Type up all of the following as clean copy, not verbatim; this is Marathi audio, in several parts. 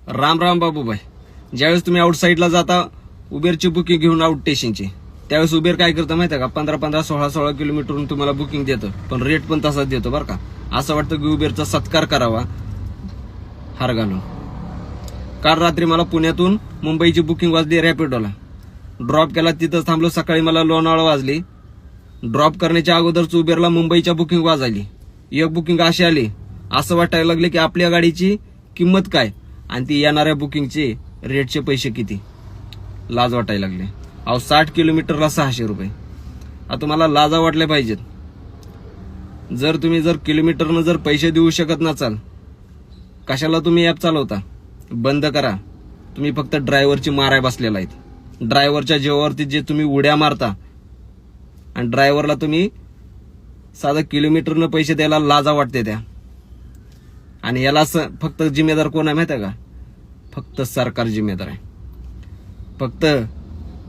राम राम बाबूभाई. ज्यावेळेस तुम्ही आउटसाईडला जाता उबेरची बुकिंग घेऊन आउट स्टेशनची, त्यावेळेस उबेर काय करतं माहिती आहे का, 15-15, 16-16 किलोमीटरवरून तुम्हाला बुकिंग देतं, पण रेट पण तसाच देतो बरं का. असं वाटतं की उबेरचा सत्कार करावा हार घालून. काल रात्री मला पुण्यातून मुंबईची बुकिंग वाजली रॅपिडोला. ड्रॉप केला, तिथंच थांबलो. सकाळी मला लोणावळा वाजली. ड्रॉप करण्याच्या अगोदरच उबेरला मुंबईच्या बुकिंग वाजली. एक बुकिंग अशी आली, असं वाटायला लागले की आपल्या गाडीची किंमत काय आणि ती येणाऱ्या बुकिंगचे रेटचे पैसे किती. लाज वाटायला लागले. 60 किलोमीटरला 600 रुपये. आता तुम्हाला लाजा वाटल्या पाहिजेत. जर तुम्ही किलोमीटरनं जर पैसे देऊ शकत नसाल, कशाला तुम्ही ऍप चालवता? बंद करा. तुम्ही फक्त ड्रायव्हरची माराय बसलेला आहेत. ड्रायव्हरच्या जीवावरती जे तुम्ही उड्या मारता आणि ड्रायव्हरला तुम्ही साधा किलोमीटरनं पैसे द्यायला लाजा वाटते त्या. आणि याला फक्त जिम्मेदार कोण आहे माहिती आहे का? फक्त सरकार जिम्मेदार आहे. फक्त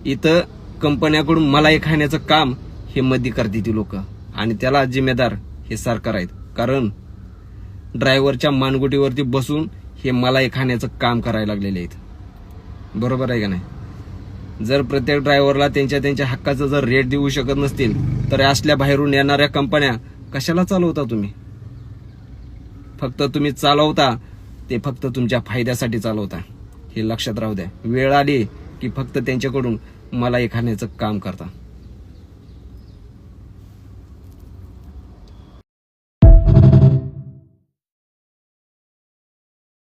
इथं कंपन्याकडून मलाई खाण्याचं काम हे मध्ये करते ती लोक, आणि त्याला जिम्मेदार हे सरकार आहेत. कारण ड्रायव्हरच्या मानगुटीवरती बसून हे मलाई खाण्याचं काम करायला लागलेले आहेत. बरोबर आहे का नाही? जर प्रत्येक ड्रायव्हरला त्यांच्या हक्काचं जर रेट देऊ शकत नसतील, तर असल्या बाहेरून येणाऱ्या कंपन्या कशाला चालवता तुम्ही? फक्त तुम्ही चालवता ते फक्त तुमच्या फायद्यासाठी चालवता, हे लक्षात राहू द्या. वेळ आली की फक्त त्यांच्याकडून मलाई खाण्याचं काम करता.